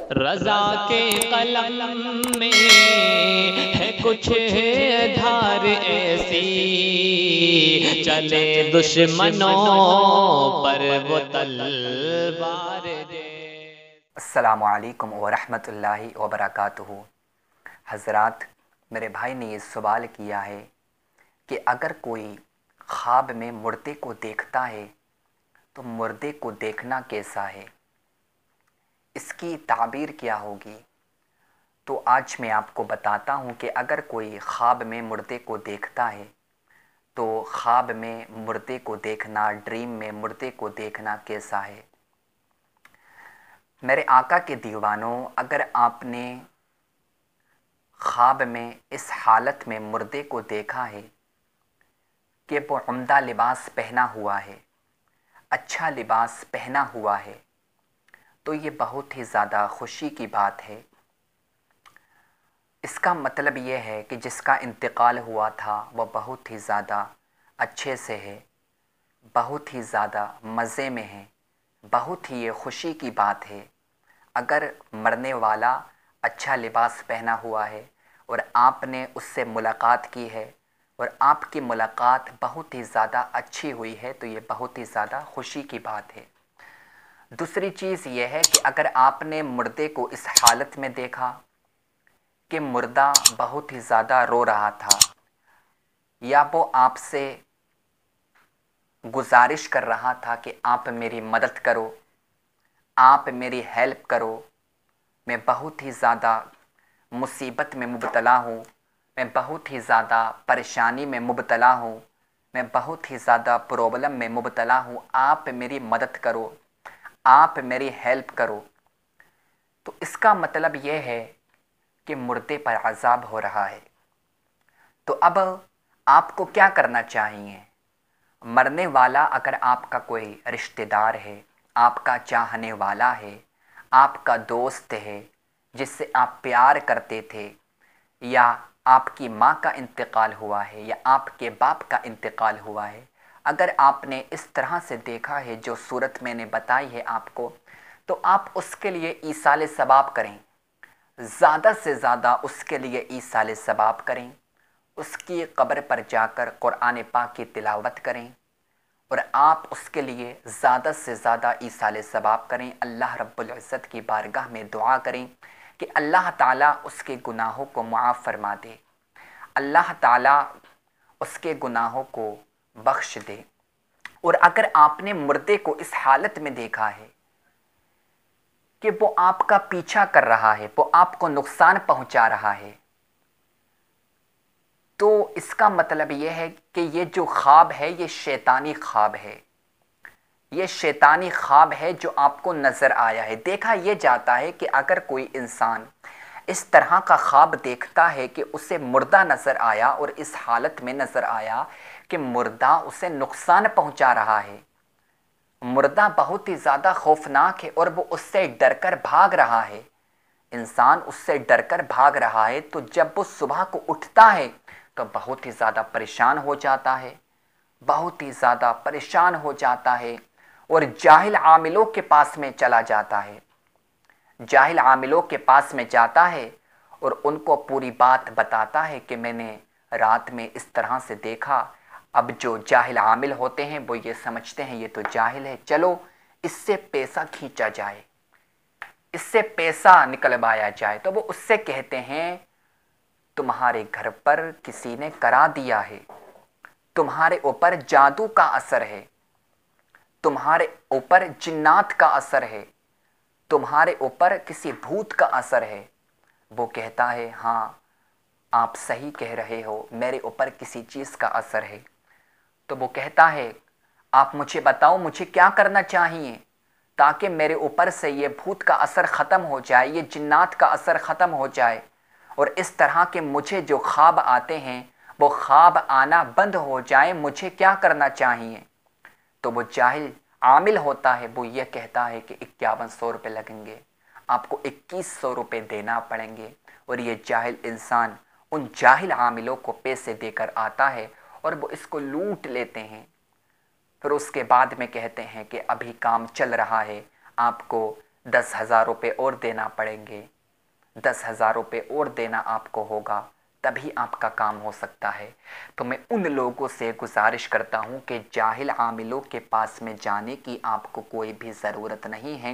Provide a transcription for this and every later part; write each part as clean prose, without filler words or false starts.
रज़ा के कलम में है कुछ धार ऐसी, चले दुश्मनों पर वो तलवार दे। अस्सलामु अलैकुम व रहमतुल्लाहि व बरकातुहू। हज़रात, मेरे भाई ने ये सवाल किया है कि अगर कोई ख्वाब में मुर्दे को देखता है तो मुर्दे को देखना कैसा है, इसकी ताबीर क्या होगी। तो आज मैं आपको बताता हूँ कि अगर कोई ख्वाब में मुर्दे को देखता है तो ख्वाब में मुर्दे को देखना, ड्रीम में मुर्दे को देखना कैसा है। मेरे आका के दीवानों, अगर आपने ख्वाब में इस हालत में मुर्दे को देखा है कि वो उम्दा लिबास पहना हुआ है, अच्छा लिबास पहना हुआ है, तो ये बहुत ही ज़्यादा खुशी की बात है। इसका मतलब ये है कि जिसका इंतकाल हुआ था वह बहुत ही ज़्यादा अच्छे से है, बहुत ही ज़्यादा मज़े में है, बहुत ही ये खुशी की बात है। अगर मरने वाला अच्छा लिबास पहना हुआ है और आपने उससे मुलाकात की है और आपकी मुलाकात बहुत ही ज़्यादा अच्छी हुई है, तो ये बहुत ही ज़्यादा खुशी की बात है। दूसरी चीज़ ये है कि अगर आपने मुर्दे को इस हालत में देखा कि मुर्दा बहुत ही ज़्यादा रो रहा था या वो आपसे गुजारिश कर रहा था कि आप मेरी मदद करो, आप मेरी हेल्प करो, मैं बहुत ही ज़्यादा मुसीबत में मुब्तला हूँ, मैं बहुत ही ज़्यादा परेशानी में मुब्तला हूँ, मैं बहुत ही ज़्यादा प्रॉब्लम में मुब्तला हूँ, आप मेरी मदद करो, आप मेरी हेल्प करो। तो इसका मतलब यह है कि मुर्दे पर अज़ाब हो रहा है। तो अब आपको क्या करना चाहिए। मरने वाला अगर आपका कोई रिश्तेदार है, आपका चाहने वाला है, आपका दोस्त है, जिससे आप प्यार करते थे, या आपकी माँ का इंतकाल हुआ है या आपके बाप का इंतकाल हुआ है, अगर आपने इस तरह से देखा है जो सूरत मैंने बताई है आपको, तो आप उसके लिए ईसाले सवाब करें, ज़्यादा से ज़्यादा उसके लिए ईसाले सवाब करें, उसकी कब्र पर जाकर कुरान पाक की तिलावत करें और आप उसके लिए ज़्यादा से ज़्यादा ईसाले सवाब करें। अल्लाह रब्बुल इज़्ज़त की बारगाह में दुआ करें कि अल्लाह ताला उसके गुनाहों को मुआफ़ फरमा दे, अल्लाह ताला उसके गुनाहों को बख्श दे। और अगर आपने मुर्दे को इस हालत में देखा है कि वो आपका पीछा कर रहा है, वो आपको नुकसान पहुंचा रहा है, तो इसका मतलब यह है कि ये जो ख्वाब है ये शैतानी ख्वाब है, ये शैतानी ख्वाब है जो आपको नज़र आया है। देखा यह जाता है कि अगर कोई इंसान इस तरह का ख्वाब देखता है कि उसे मुर्दा नज़र आया और इस हालत में नज़र आया कि मुर्दा उसे नुकसान पहुंचा रहा है, मुर्दा बहुत ही ज़्यादा खौफनाक है और वो उससे डरकर भाग रहा है, इंसान उससे डरकर भाग रहा है, तो जब वो सुबह को उठता है तो बहुत ही ज़्यादा परेशान हो जाता है, बहुत ही ज़्यादा परेशान हो जाता है और जाहिल आमिलों के पास में चला जाता है, जाहिल आमिलों के पास में जाता है और उनको पूरी बात बताता है कि मैंने रात में इस तरह से देखा। अब जो जाहिल आमिल होते हैं वो ये समझते हैं ये तो जाहिल है, चलो इससे पैसा खींचा जाए, इससे पैसा निकलवाया जाए। तो वो उससे कहते हैं तुम्हारे घर पर किसी ने करा दिया है, तुम्हारे ऊपर जादू का असर है, तुम्हारे ऊपर जिन्नात का असर है, तुम्हारे ऊपर किसी भूत का असर है। वो कहता है हाँ आप सही कह रहे हो, मेरे ऊपर किसी चीज़ का असर है। तो वो कहता है आप मुझे बताओ मुझे क्या करना चाहिए ताकि मेरे ऊपर से ये भूत का असर ख़त्म हो जाए, ये जिन्नात का असर ख़त्म हो जाए और इस तरह के मुझे जो ख्वाब आते हैं वो ख्वाब आना बंद हो जाए, मुझे क्या करना चाहिए। तो वो जाहिल आमिल होता है, वो ये कहता है कि 5100 रुपये लगेंगे, आपको 2100 रुपये देना पड़ेंगे। और ये जाहिल इंसान उन जाहिल आमिलों को पैसे देकर आता है और वो इसको लूट लेते हैं। फिर उसके बाद में कहते हैं कि अभी काम चल रहा है, आपको 10,000 रुपये और देना पड़ेंगे, 10,000 रुपये और देना आपको होगा, तभी आपका काम हो सकता है। तो मैं उन लोगों से गुजारिश करता हूं कि जाहिल आमिलों के पास में जाने की आपको कोई भी ज़रूरत नहीं है।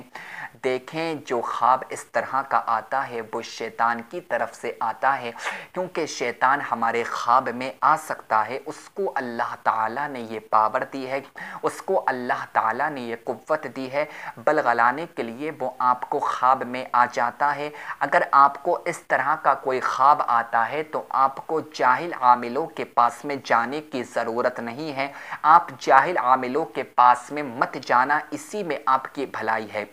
देखें, जो ख्वाब इस तरह का आता है वो शैतान की तरफ से आता है, क्योंकि शैतान हमारे ख्वाब में आ सकता है। उसको अल्लाह ताला ने ये पावर दी है, उसको अल्लाह ताला ने ये कुव्वत दी है, बलगलाने के लिए वो आपको ख्वाब में आ जाता है। अगर आपको इस तरह का कोई ख्वाब आता है तो आपको जाहिल आमिलों के पास में जाने की ज़रूरत नहीं है। आप जाहिल आमिलों के पास में मत जाना, इसी में आपकी भलाई है।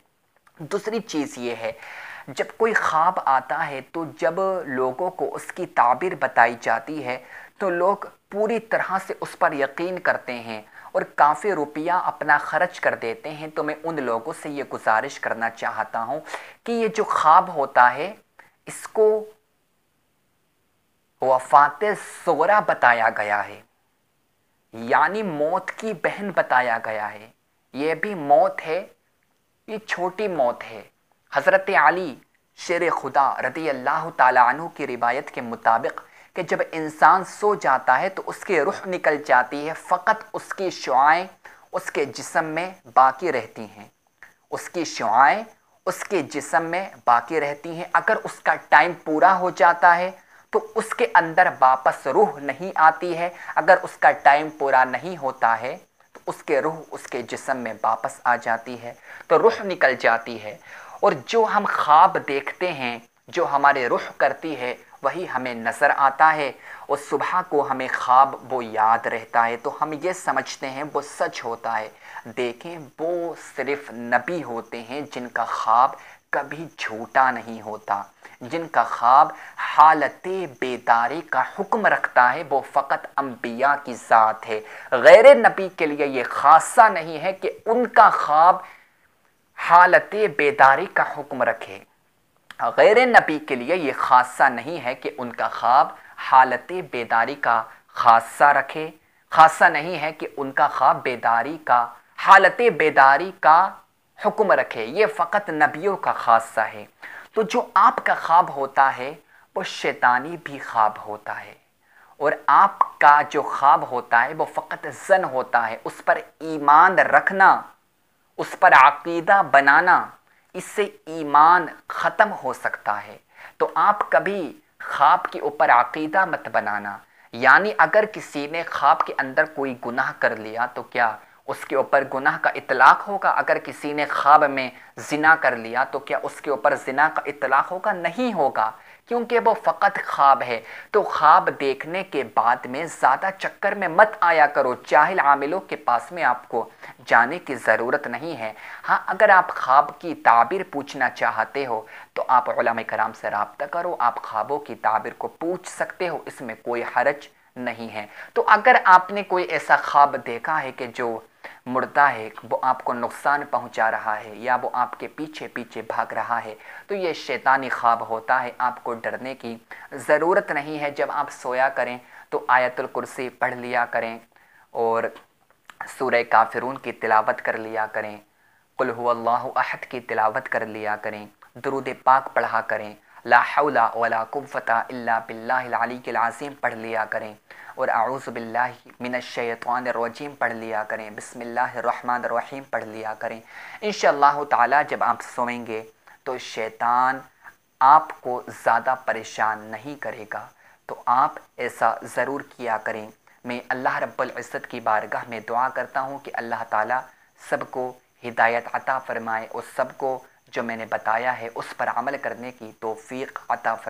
दूसरी चीज़ ये है, जब कोई ख्वाब आता है तो जब लोगों को उसकी ताबीर बताई जाती है तो लोग पूरी तरह से उस पर यकीन करते हैं और काफ़ी रुपया अपना खर्च कर देते हैं। तो मैं उन लोगों से ये गुजारिश करना चाहता हूँ कि ये जो ख्वाब होता है इसको वफ़ात सोरा बताया गया है, यानी मौत की बहन बताया गया है। ये भी मौत है, ये छोटी मौत है। हज़रत अली शेर खुदा रज़ी अल्लाह ताला अन्हु की रिवायत के मुताबिक कि जब इंसान सो जाता है तो उसकी रूह निकल जाती है, फ़कत उसकी शुआएं उसके जिस्म में बाकी रहती हैं, उसकी शुआएं उसके जिस्म में बाकी रहती हैं। अगर उसका टाइम पूरा हो जाता है तो उसके अंदर वापस रूह नहीं आती है। अगर उसका टाइम पूरा नहीं होता है तो उसके रूह उसके जिस्म में वापस आ जाती है, तो रूह निकल जाती है। और जो हम ख्वाब देखते हैं, जो हमारे रूह करती है, वही हमें नज़र आता है और सुबह को हमें ख्वाब वो याद रहता है, तो हम ये समझते हैं वो सच होता है। देखें, वो सिर्फ नबी होते हैं जिनका ख्वाब कभी झूठा नहीं होता, जिनका ख्वाब हालत बेदारी का हुक्म रखता है, वो फ़कत अम्बिया की ज़ात है। गैर नबी के लिए ये खासा नहीं है कि उनका ख्वाब हालत बेदारी का हुक्म रखे। गैर नबी के लिए ये खासा नहीं है कि उनका ख्वाब हालत बेदारी का खासा रखे, खासा नहीं है कि उनका ख्वाब बेदारी का हालत बेदारी का हुक्म रखे। ये फ़कत नबियों का खासा है। तो जो आपका ख्वाब होता है वो शैतानी भी ख्वाब होता है, और आपका जो ख्वाब होता है वो फ़कत ज़न होता है। उस पर ईमान रखना, उस पर अक़ीदा बनाना, इससे ईमान ख़त्म हो सकता है। तो आप कभी ख्वाब के ऊपर अक़ीदा मत बनाना। यानी अगर किसी ने ख्वाब के अंदर कोई गुनाह कर लिया तो क्या उसके ऊपर गुनाह का इतलाक़ होगा? अगर किसी ने ख्वाब में ज़िना कर लिया तो क्या उसके ऊपर ज़िना का इतलाक़ होगा? नहीं होगा, क्योंकि वो फ़कत ख्वाब है। तो ख्वाब देखने के बाद में ज़्यादा चक्कर में मत आया करो। जाहिल आमिलों के पास में आपको जाने की ज़रूरत नहीं है। हाँ, अगर आप ख्वाब की ताबीर पूछना चाहते हो तो आप उलमा कराम से रब्ता करो, आप ख्वाबों की ताबीर को पूछ सकते हो, इसमें कोई हरज नहीं है। तो अगर आपने कोई ऐसा ख्वाब देखा है कि जो मुर्दा है, वो आपको नुकसान पहुंचा रहा है या वो आपके पीछे पीछे भाग रहा है, तो ये शैतानी ख्वाब होता है। आपको डरने की ज़रूरत नहीं है। जब आप सोया करें तो आयतुल कुर्सी पढ़ लिया करें और सूरह काफिरून की तिलावत कर लिया करें, कुल हुवल्लाहु अहद की तिलावत कर लिया करें, दुरूद पाक पढ़ा करें, ला हौला वला कुव्वता इल्ला बिल्लाहिल अलीय्यिल अज़ीम पढ़ लिया करें, और आऊज़ु बिल्लाहि मिनश शैतानिर रजीम पढ़ लिया करें, बिस्मिल्लाहिर रहमानिर रहीम पढ़ लिया करें। इंशाअल्लाह ताला जब आप सोएंगे तो शैतान आपको ज़्यादा परेशान नहीं करेगा। तो आप ऐसा ज़रूर किया करें। मैं अल्लाह रब्बुल इज़्ज़त की बारगाह में दुआ करता हूँ कि अल्लाह ताला सबको हिदायत अता फ़रमाए और सबको जो मैंने बताया है उस पर अमल करने की तौफ़ीक़ अता फ़रमाए।